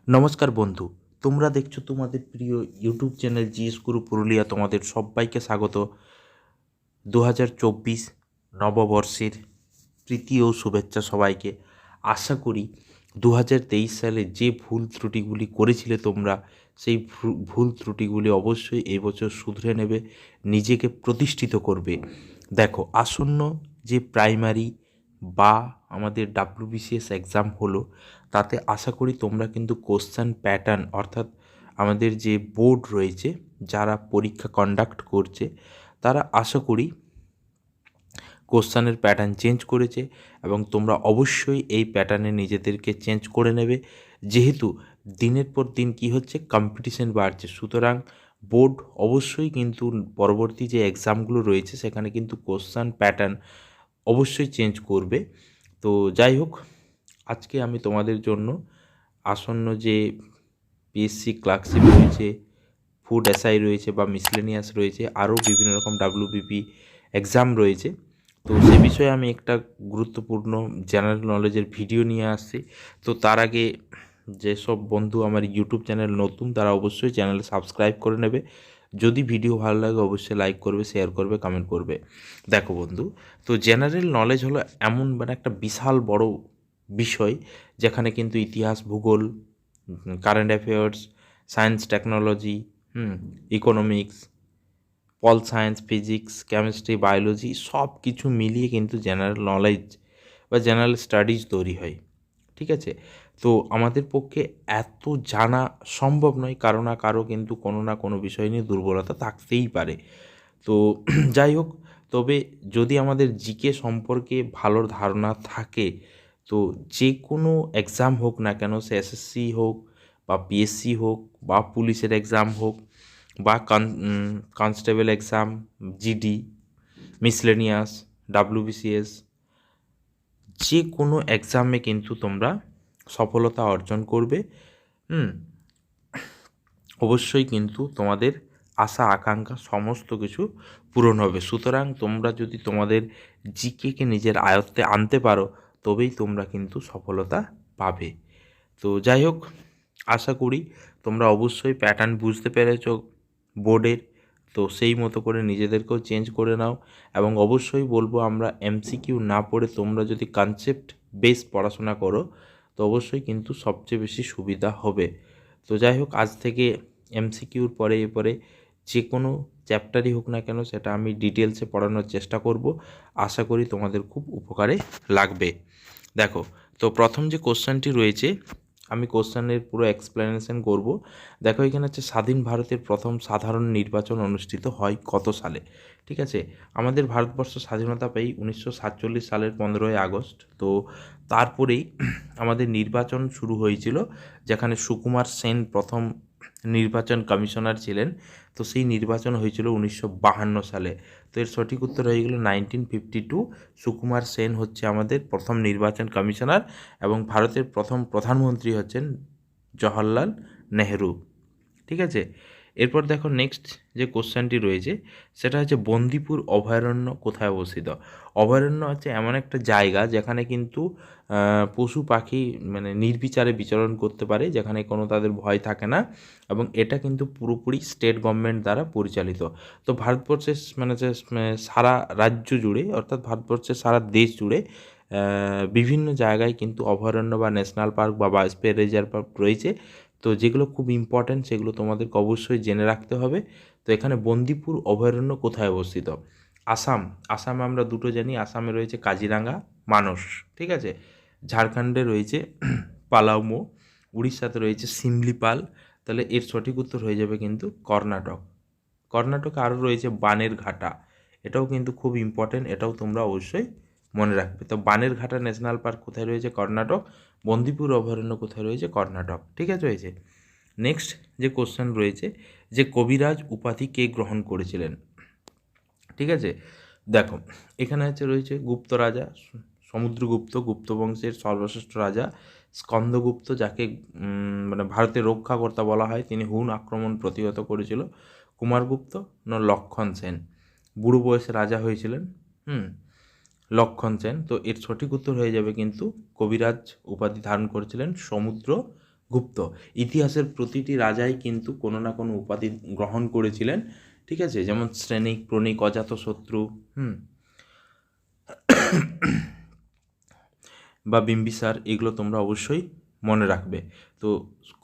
নমস্কার বন্ধু, তোমরা দেখছো তোমাদের প্রিয় ইউটিউব চ্যানেল জিএস গুরু পুরুলিয়া। তোমাদের সবাইকে স্বাগত 2024 নববর্ষের প্রীতি ও শুভেচ্ছা সবাইকে। আশা করি 2023 সালে যে ভুল ত্রুটিগুলি করেছিলে তোমরা, সেই ভুল ত্রুটিগুলি অবশ্যই এই বছর শুধরে নেবে, নিজেকে প্রতিষ্ঠিত করবে। দেখো, আসন্ন যে প্রাইমারি বা আমাদের ডাব্লিউবিসিএস এক্সাম হলো, তাতে আশা করি তোমরা কিন্তু কোশ্চেন প্যাটার্ন, অর্থাৎ আমাদের যে বোর্ড রয়েছে যারা পরীক্ষা কন্ডাক্ট করছে, তারা আশা করি কোশ্চেনের প্যাটার্ন চেঞ্জ করেছে এবং তোমরা অবশ্যই এই প্যাটার্নে নিজেদেরকে চেঞ্জ করে নেবে। যেহেতু দিনের পর দিন কী হচ্ছে, কম্পিটিশন বাড়ছে, সুতরাং বোর্ড অবশ্যই কিন্তু পরবর্তী যে এক্সামগুলো রয়েছে সেখানে কিন্তু কোশ্চেন প্যাটার্ন অবশ্যই চেঞ্জ করবে। তো যাই হোক, আজকে আমি তোমাদের জন্য আসন্ন যে পিএসসি ক্লার্কশিপ রয়েছে, ফুড এসআই রয়েছে বা মিসলেনিয়াস রয়েছে, আরও বিভিন্ন রকম ডাব্লিউবিপি এক্সাম রয়েছে, তো সে বিষয়ে আমি একটা গুরুত্বপূর্ণ জেনারেল নলেজের ভিডিও নিয়ে আসছি। তো তার আগে যেসব বন্ধু আমার ইউটিউব চ্যানেল নতুন, তারা অবশ্যই চ্যানেলে সাবস্ক্রাইব করে নেবে। যদি ভিডিও ভালো লাগে অবশ্যই লাইক করবে, শেয়ার করবে, কমেন্ট করবে। দেখো বন্ধু, তো জেনারেল নলেজ হলো এমন একটা বিশাল বড় বিষয়, যেখানে কিন্তু ইতিহাস, ভূগোল, current affairs, science, technology, economics, pol science, physics, chemistry, biology সব কিছু মিলিয়ে কিন্তু জেনারেল নলেজ বা জেনারেল স্টাডিজ তৈরি হয়। ঠিক আছে? তো আমাদের পক্ষে এত জানা সম্ভব নয়, কারো না কারো কিন্তু কোনো না কোনো বিষয় নিয়ে দুর্বলতা থাকতেই পারে। তো যাই হোক, তবে যদি আমাদের জিকে সম্পর্কে ভালো ধারণা থাকে, তো যে কোনো এক্সাম হোক না কেন, সে এসএসসি হোক বা পিএসসি হোক বা পুলিশের এক্সাম হোক বা constable exam, GD, miscellaneous, WBCS, যে কোনো এক্সামে কিন্তু তোমরা সফলতা অর্জন করবে। অবশ্যই কিন্তু তোমাদের আশা আকাঙ্ক্ষা সমস্ত কিছু পূরণ হবে। সুতরাং তোমরা যদি তোমাদের জিকেকে নিজের আয়ত্তে আনতে পারো, তবেই তোমরা কিন্তু সফলতা পাবে। তো যাই হোক, আশা করি তোমরা অবশ্যই প্যাটার্ন বুঝতে পেরেছ বোর্ডের। তো সেই মতো করে নিজেদেরকেও চেঞ্জ করে নাও, এবং অবশ্যই বলবো, আমরা এমসিকিউ না পড়ে তোমরা যদি কনসেপ্ট বেস পড়াশোনা করো, তো অবশ্যই কিন্তু সবচেয়ে বেশি সুবিধা হবে। তো যাই হোক, আজ থেকে এমসিকিউর পরে এরপরে যে কোনো চ্যাপ্টারই হোক না কেন, সেটা আমি ডিটেলসে পড়ানোর চেষ্টা করব। আশা করি তোমাদের খুব উপকারে লাগবে। দেখো, তো প্রথম যে কোশ্চেনটি রয়েছে, আমি কোশ্চেনের পুরো এক্সপ্লেনেশন করব। দেখো, এখানে হচ্ছে স্বাধীন ভারতের প্রথম সাধারণ নির্বাচন অনুষ্ঠিত হয় কত সালে? ঠিক আছে, আমাদের ভারতবর্ষ স্বাধীনতা পাই 1947 সালের 15ই আগস্ট। তো তারপরেই আমাদের নির্বাচন শুরু হয়েছিল, যেখানে সুকুমার সেন প্রথম নির্বাচন কমিশনার ছিলেন। তো সেই নির্বাচন হয়েছিল 1952 সালে। তো এর সঠিক উত্তর হয়ে গেল 1952। সুকুমার সেন হচ্ছে আমাদের প্রথম নির্বাচন কমিশনার, এবং ভারতের প্রথম প্রধানমন্ত্রী হচ্ছেন জওহরলাল নেহেরু। ঠিক আছে, এরপর দেখো নেক্সট যে কোশ্চেনটি রয়েছে, সেটা হচ্ছে বন্দিপুর অভয়ারণ্য কোথায় অবস্থিত? অভয়ারণ্য হচ্ছে এমন একটা জায়গা যেখানে কিন্তু পশু পাখি নির্বিচারে বিচরণ করতে পারে, যেখানে কোনো তাদের ভয় থাকে না, এবং এটা কিন্তু পুরোপুরি স্টেট গভর্নমেন্ট দ্বারা পরিচালিত। তো ভারতবর্ষের সারা রাজ্য জুড়ে, অর্থাৎ ভারতবর্ষের সারা দেশ জুড়ে বিভিন্ন জায়গায় কিন্তু অভয়ারণ্য বা ন্যাশনাল পার্ক বা বায়োস্ফিয়ার রিজার্ভ পার্ক রয়েছে। তো যেগুলো খুব ইম্পর্ট্যান্ট, সেগুলো তোমাদেরকে অবশ্যই জেনে রাখতে হবে। তো এখানে বন্দিপুর অভয়ারণ্য কোথায় অবস্থিত? আসামে আমরা দুটো জানি, আসামে রয়েছে কাজিরাঙ্গা, মানস। ঠিক আছে, ঝাড়খণ্ডে রয়েছে পালাউমো, উড়িষ্যাতে রয়েছে সিমলিপাল। তাহলে এর সঠিক উত্তর হয়ে যাবে কিন্তু কর্ণাটক। কর্ণাটকে আরও রয়েছে বানের ঘাটা, এটাও কিন্তু খুব ইম্পর্টেন্ট, এটাও তোমরা অবশ্যই মনে রাখবে। তো বানের ঘাটা ন্যাশনাল পার্ক কোথায় রয়েছে? কর্ণাটক। বন্দিপুর অভয়ারণ্য কোথায় রয়েছে? কর্ণাটক। ঠিক আছে রয়েছে। নেক্সট যে কোশ্চেন রয়েছে, যে কবিরাজ উপাধি কে গ্রহণ করেছিলেন? ঠিক আছে, দেখো, এখানে রয়েছে গুপ্ত রাজা, সমুদ্রগুপ্ত, গুপ্ত বংশের সর্বশ্রেষ্ঠ রাজা স্কন্দগুপ্ত, যাকে ভারতের রক্ষাকর্তা বলা হয়, তিনি হুন আক্রমণ প্রতিহত করেছিল। কুমারগুপ্ত না লক্ষণ সেন? বুড়ো বয়সে রাজা হয়েছিলেন লক্ষণ সেন। তো এর সঠিক উত্তর হয়ে যাবে কিন্তু কবিরাজ উপাধি ধারণ করেছিলেন সমুদ্রগুপ্ত। গুপ্ত। ইতিহাসের প্রতিটি রাজাই কিন্তু কোনো না কোনো উপাধি গ্রহণ করেছিলেন, ঠিক আছে, যেমন শ্রেণিক, প্রণিক, অজাতশত্রু, বা বিম্বিসার, এগুলো তোমরা অবশ্যই মনে রাখবে। তো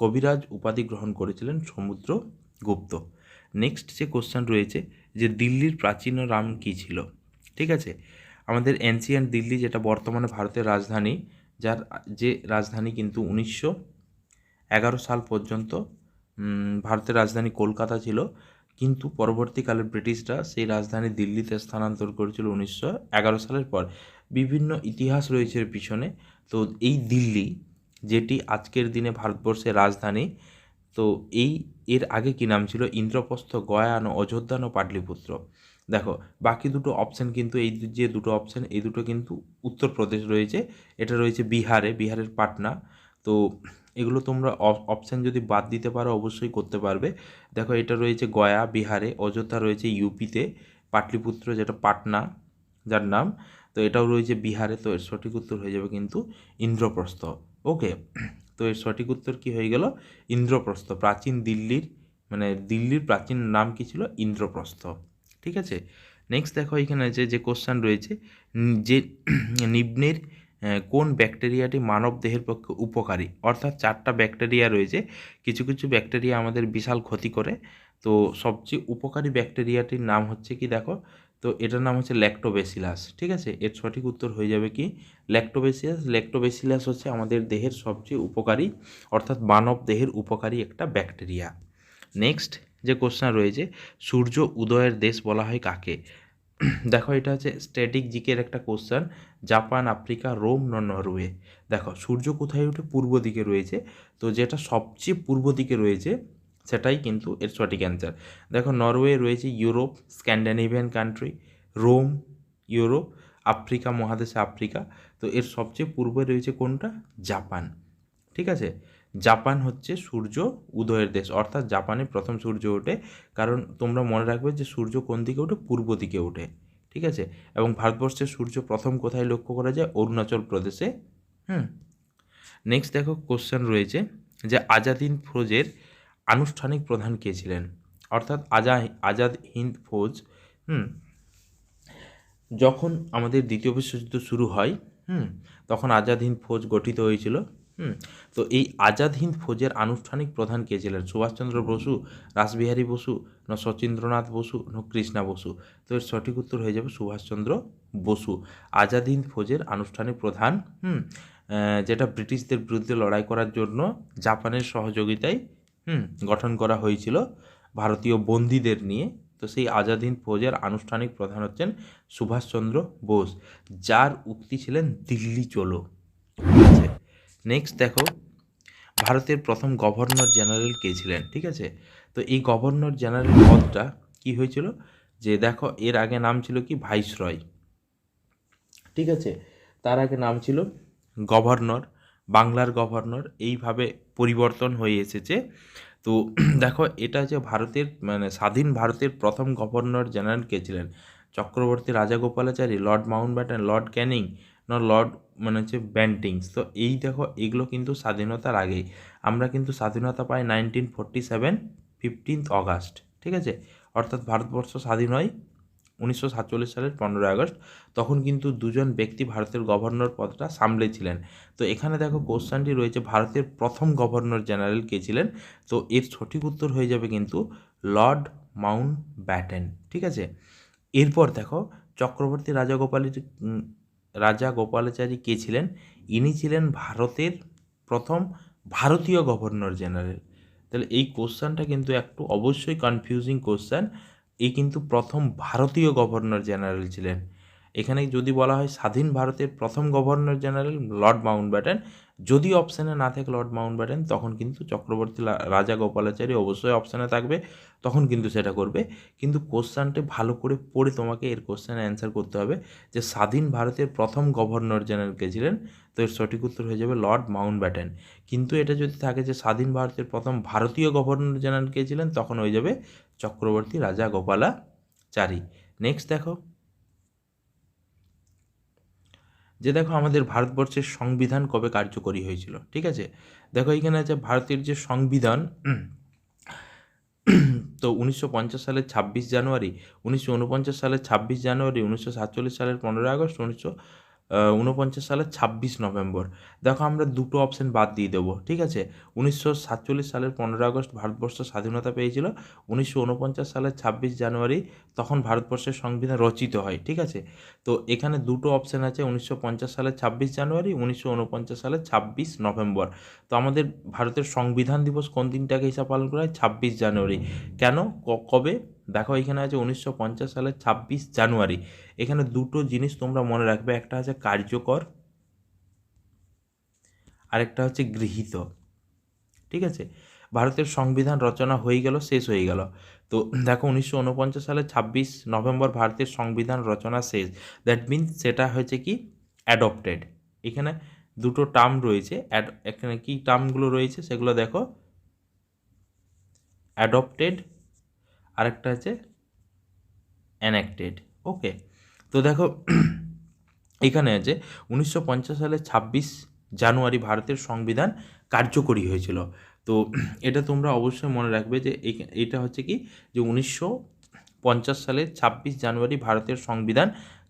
কবিরাজ উপাধি গ্রহণ করেছিলেন সমুদ্রগুপ্ত। নেক্সট যে কোশ্চেন রয়েছে যে দিল্লির প্রাচীন নাম কী ছিল, ঠিক আছে। আমাদের এনসিয়েন্ট দিল্লি, যেটা বর্তমানে ভারতের রাজধানী, যার যে রাজধানী কিন্তু 1911 সাল পর্যন্ত ভারতের রাজধানী কলকাতা ছিল, কিন্তু পরবর্তীকালে ব্রিটিশরা সেই রাজধানী দিল্লিতে স্থানান্তর করেছিল 1911 সালের পর। বিভিন্ন ইতিহাস রয়েছে এর পিছনে। তো এই দিল্লি, যেটি আজকের দিনে ভারতবর্ষের রাজধানী, তো এর আগে কী নাম ছিল? ইন্দ্রপ্রস্থ, গয়া, অযোধ্যা, পাটলিপুত্র। দেখো, বাকি দুটো অপশান কিন্তু, এই যে দুটো অপশান, এই দুটো কিন্তু উত্তরপ্রদেশ রয়েছে, এটা রয়েছে বিহারের পাটনা। তো এগুলো তোমরা অপশান যদি বাদ দিতে পারো অবশ্যই করতে পারবে। দেখো, এটা রয়েছে গয়া বিহারে, অযোধ্যা রয়েছে ইউপিতে, পাটলিপুত্র যেটা পাটনা যার নাম, তো এটাও রয়েছে বিহারে। তো এর সঠিক উত্তর হয়ে যাবে কিন্তু ইন্দ্রপ্রস্থ। ওকে, তো এর সঠিক উত্তর কী হয়ে গেল? ইন্দ্রপ্রস্থ। প্রাচীন দিল্লির, মানে দিল্লির প্রাচীন নাম কী ছিল? ইন্দ্রপ্রস্থ, ঠিক আছে। নেক্সট দেখো, এখানে যে কোশ্চেন রয়েছে যে নিম্নের কোন ব্যাকটেরিয়াটি মানব দেহের পক্ষে উপকারী? অর্থাৎ 4টা ব্যাকটেরিয়া রয়েছে, কিছু কিছু ব্যাকটেরিয়া আমাদের বিশাল ক্ষতি করে। তো সবচেয়ে উপকারী ব্যাকটেরিয়াটির নাম হচ্ছে কি, দেখো, তো এটার নাম হচ্ছে ল্যাক্টোব্যাসিলাস, ঠিক আছে। এর সঠিক উত্তর হয়ে যাবে কি? ল্যাক্টোব্যাসিলাস হচ্ছে আমাদের দেহের সবচেয়ে উপকারী, অর্থাৎ মানব দেহের উপকারী একটা ব্যাকটেরিয়া। নেক্সট যে কোশ্চেন রয়েছে, সূর্য উদয়ের দেশ বলা হয় কাকে? দেখো, এটা হচ্ছে স্ট্যাটিক জিকের একটা question. Japan, Africa, Rome, Norway. দেখো, সূর্য কোথায় ওঠে? পূর্ব দিকে রয়েছে। তো যেটা সবচেয়ে পূর্ব দিকে রয়েছে সেটাই কিন্তু এর সঠিক অ্যান্সার। দেখো, নরওয়ে রয়েছে Europe, Scandinavian country, Rome Europe, Africa মহাদেশে আফ্রিকা। তো এর সবচেয়ে পূর্বে রয়েছে কোনটা? জাপান, ঠিক আছে। জাপান হচ্ছে সূর্য উদয়ের দেশ, অর্থাৎ জাপানে প্রথম সূর্য ওঠে। কারণ তোমরা মনে রাখবে যে সূর্য কোন দিকে ওঠে? পূর্ব দিকে ওঠে, ঠিক আছে। এবং ভারতবর্ষের সূর্য প্রথম কোথায় লক্ষ্য করা যায়? অরুণাচল প্রদেশে। নেক্সট দেখো, কোশ্চেন রয়েছে যে আজাদ হিন্দ ফৌজের আনুষ্ঠানিক প্রধান কে ছিলেন? অর্থাৎ আজাদ হিন্দ ফৌজ, যখন আমাদের দ্বিতীয় বিশ্বযুদ্ধ শুরু হয়, তখন আজাদ হিন্দ ফৌজ গঠিত হয়েছিল। তো এই আজাদ হিন্দ ফৌজের আনুষ্ঠানিক প্রধান কে ছিলেন? সুভাষচন্দ্র বসু, রাসবিহারী বসু, না শচীন্দ্রনাথ বসু, না কৃষ্ণা বসু? তো এর সঠিক উত্তর হয়ে যাবে সুভাষচন্দ্র বসু। আজাদ হিন্দ ফৌজের আনুষ্ঠানিক প্রধান, যেটা ব্রিটিশদের বিরুদ্ধে লড়াই করার জন্য জাপানের সহযোগিতায় গঠন করা হয়েছিল ভারতীয় বন্দীদের নিয়ে। তো সেই আজাদ হিন্দ ফৌজের আনুষ্ঠানিক প্রধান হচ্ছেন সুভাষচন্দ্র বোস, যার উক্তি ছিলেন দিল্লি চলো, ঠিক আছে। নেক্সট দেখো, ভারতের প্রথম গভর্নর জেনারেল কে ছিলেন? ঠিক আছে, তো এই গভর্নর জেনারেল পদটা কি হয়েছিল? যে দেখো, এর আগে নাম ছিল কি? ভাইসরয়, ঠিক আছে। তার আগে নাম ছিল গভর্নর, বাংলার গভর্নর, এইভাবে পরিবর্তন হয়ে এসেছে। তো দেখো, এটা যে ভারতের, মানে স্বাধীন ভারতের প্রথম গভর্নর জেনারেল কে ছিলেন? Chakraborty Rajagopalachari, Lord Mountbatten, Lord Canning, না লর্ড ব্যান্টিংস। তো এই দেখো, এগুলো কিন্তু স্বাধীনতার আগেই। আমরা কিন্তু স্বাধীনতা পাই 1947 15 অগাস্ট, ঠিক আছে। অর্থাৎ ভারতবর্ষ স্বাধীন হয় 1947 সালের 15 আগস্ট। তখন কিন্তু দুজন ব্যক্তি ভারতের গভর্নর পদটা সামলেছিলেন। তো এখানে দেখো, কোশ্চেনটি রয়েছে ভারতের প্রথম গভর্নর জেনারেল কে ছিলেন? তো এর সঠিক উত্তর হয়ে যাবে কিন্তু লর্ড মাউন্টব্যাটেন, ঠিক আছে। এরপর দেখো, চক্রবর্তী রাজাগোপালাচারী কে ছিলেন? ইনি ছিলেন ভারতের প্রথম ভারতীয় গভর্নর জেনারেল। তাহলে এই কোশ্চেনটা কিন্তু একটু অবশ্যই কনফিউজিং কোশ্চেন। এই কিন্তু প্রথম ভারতীয় গভর্নর জেনারেল ছিলেন। এখানে যদি বলা হয় স্বাধীন ভারতের প্রথম গভর্নর জেনারেল লর্ড মাউন্টব্যাটেন, যদি অপশানে না থাকে লর্ড মাউন্টব্যাটেন, তখন কিন্তু চক্রবর্তী রাজাগোপালাচারী অবশ্যই অপশানে থাকবে, তখন কিন্তু সেটা করবে। কিন্তু কোশ্চেনটি ভালো করে পড়ে তোমাকে এর কোশ্চেনের অ্যান্সার করতে হবে যে স্বাধীন ভারতের প্রথম গভর্নর জেনারেল কে ছিলেন? তো এর সঠিক উত্তর হয়ে যাবে লর্ড মাউন্টব্যাটেন। কিন্তু এটা যদি থাকে যে স্বাধীন ভারতের প্রথম ভারতীয় গভর্নর জেনারেল কে ছিলেন, তখন হয়ে যাবে চক্রবর্তী রাজাগোপালাচারী। নেক্সট দেখো, যে দেখো আমাদের ভারতবর্ষের সংবিধান কবে কার্যকরী হয়েছিল, ঠিক আছে। দেখো এখানে আছে ভারতের যে সংবিধান, তো 1950 সালের 26 জানুয়ারি, 1949 সালের 26 জানুয়ারি, 1947 সালের 15 আগস্ট, 1949 সালের 26 নভেম্বর। দেখো আমরা দুটো অপশন বাদ দিয়ে দেবো, ঠিক আছে। 1947 সালের 15 আগস্ট ভারতবর্ষ স্বাধীনতা পেয়েছিল, 1949 সালের 26 জানুয়ারি তখন ভারতবর্ষের সংবিধান রচিত হয়, ঠিক আছে। তো এখানে দুটো অপশন আছে, 1950 সালের 26 জানুয়ারি, 1949 সালের 26 নভেম্বর। তো আমাদের ভারতের সংবিধান দিবস কোন দিনটাকে হিসাব পালন করা হয়? 26 জানুয়ারি। কেন, কবে? দেখো এখানে আছে 1950 সালের 26 জানুয়ারি। এখানে দুটো জিনিস তোমরা মনে রাখবে, একটা আছে কার্যকর, আরেকটা হচ্ছে গৃহীত, ঠিক আছে। ভারতের সংবিধান রচনা হয়ে গেল, শেষ হয়ে গেল। তো দেখো 1949 সালের 26 নভেম্বর ভারতের সংবিধান রচনা শেষ। দ্যাট মিনস সেটা হয়েছে কি অ্যাডপ্টেড। এখানে দুটো টার্ম রয়েছে, এখানে কি টার্মগুলো রয়েছে সেগুলো দেখো, অ্যাডপ্টেড, আরেকটা হচ্ছে এনাক্টেড। ওকে, তো দেখো এখানে আছে 1950 সালের 26 জানুয়ারি ভারতের সংবিধান কার্যকরী হয়েছিল। তো এটা তোমরা অবশ্যই মনে রাখবে যে এটা হচ্ছে কি, যে 1950 সালের 26 জানুয়ারি ভারতের সংবিধান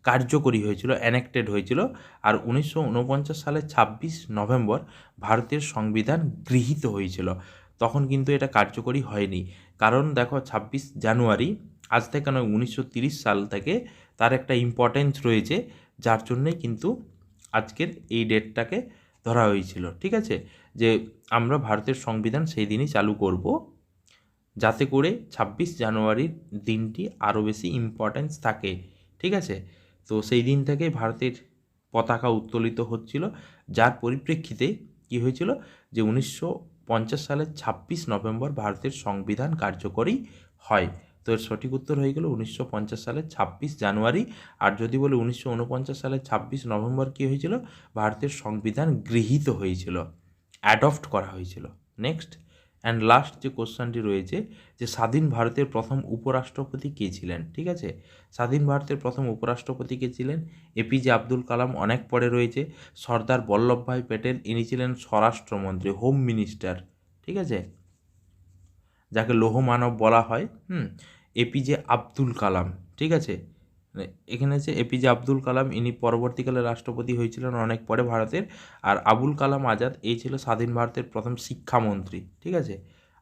কার্যকরী হয়েছিল, অ্যানেক্টেড হয়েছিল। আর 1949 সালের 26 নভেম্বর ভারতের সংবিধান গৃহীত হয়েছিল। তখন কিন্তু এটা কার্যকরী হয়নি, কারণ দেখো 26 জানুয়ারি আজ থেকে নয়, 1930 সাল থেকে তার একটা ইম্পর্টেন্স রয়েছে, যার জন্যই কিন্তু আজকের এই ডেটটাকে ধরা হয়েছিল, ঠিক আছে। যে আমরা ভারতের সংবিধান সেই দিনই চালু করব, যাতে করে 26 জানুয়ারির দিনটি আরও বেশি ইম্পর্টেন্স থাকে, ঠিক আছে। তো সেই দিন থেকে ভারতের পতাকা উত্তোলিত হচ্ছিল, যার পরিপ্রেক্ষিতে কী হয়েছিল, যে 1950 সালের 26 নভেম্বর ভারতের সংবিধান কার্যকরী হয়। তো এর সঠিক উত্তর হয়ে গেল 1950 সালের 26 জানুয়ারি। আর যদি বলে 1949 সালের 26 নভেম্বর কী হয়েছিল, ভারতের সংবিধান গৃহীত হয়েছিল, অ্যাডপ্ট করা হয়েছিল। নেক্সট অ্যান্ড লাস্ট যে কোশ্চেনটি রয়েছে, যে স্বাধীন ভারতের প্রথম উপরাষ্ট্রপতি কে ছিলেন, ঠিক আছে। স্বাধীন ভারতের প্রথম উপরাষ্ট্রপতি কে ছিলেন? এপিজে আব্দুল কালাম, অনেক পরে রয়েছে। সর্দার বল্লভভাই প্যাটেল, ইনি ছিলেন স্বরাষ্ট্রমন্ত্রী, হোম মিনিস্টার, ঠিক আছে, যাকে লৌহ মানব বলা হয়। এপিজে আব্দুল কালাম, ঠিক আছে। এখানে আছে এপিজে আব্দুল কালাম, ইনি পরবর্তীকালে রাষ্ট্রপতি হয়েছিলেন অনেক পরে ভারতের। আর আবুল কালাম আজাদ, এই ছিল স্বাধীন ভারতের প্রথম শিক্ষামন্ত্রী, ঠিক আছে।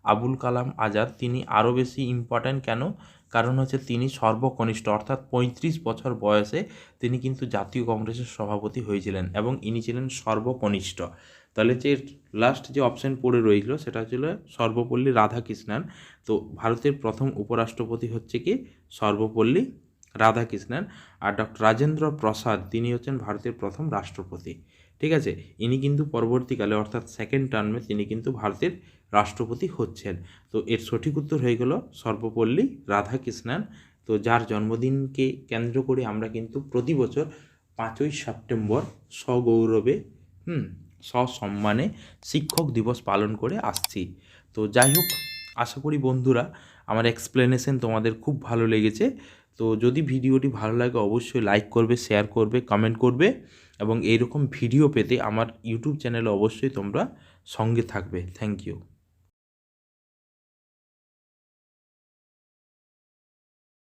আবুল কালাম আজাদ তিনি আরও বেশি ইম্পর্ট্যান্ট কেন, কারণ হচ্ছে তিনি সর্বকনিষ্ঠ, অর্থাৎ 35 বছর বয়সে তিনি কিন্তু জাতীয় কংগ্রেসের সভাপতি হয়েছিলেন এবং ইনি ছিলেন সর্বকনিষ্ঠ। তাহলে যে লাস্ট যে অপশান পড়ে রয়েছিল সেটা ছিল সর্বপল্লী রাধাকৃষ্ণন। তো ভারতের প্রথম উপরাষ্ট্রপতি হচ্ছে কি সর্বপল্লী রাধাকৃষ্ণন। আর ডক্টর রাজেন্দ্র প্রসাদ, তিনি হচ্ছেন ভারতের প্রথম রাষ্ট্রপতি, ঠিক আছে। ইনি কিন্তু পরবর্তীকালে অর্থাৎ সেকেন্ড টার্মে তিনি কিন্তু ভারতের রাষ্ট্রপতি হচ্ছেন। তো এর সঠিক উত্তর হয়ে গেল সর্বপল্লী রাধাকৃষ্ণন। তো যার জন্মদিনকে কেন্দ্র করে আমরা কিন্তু প্রতি বছর 5ই সেপ্টেম্বর সগৌরবে সসম্মানে শিক্ষক দিবস পালন করে আসছি। তো যাই হোক, আশা করি বন্ধুরা আমার এক্সপ্লেনেশন তোমাদের খুব ভালো লেগেছে। তো যদি ভিডিওটি ভালো লাগে অবশ্যই লাইক করবে, শেয়ার করবে, কমেন্ট করবে এবং এইরকম ভিডিও পেতে আমার ইউটিউব চ্যানেলে অবশ্যই তোমরা সঙ্গে থাকবে। Thank you.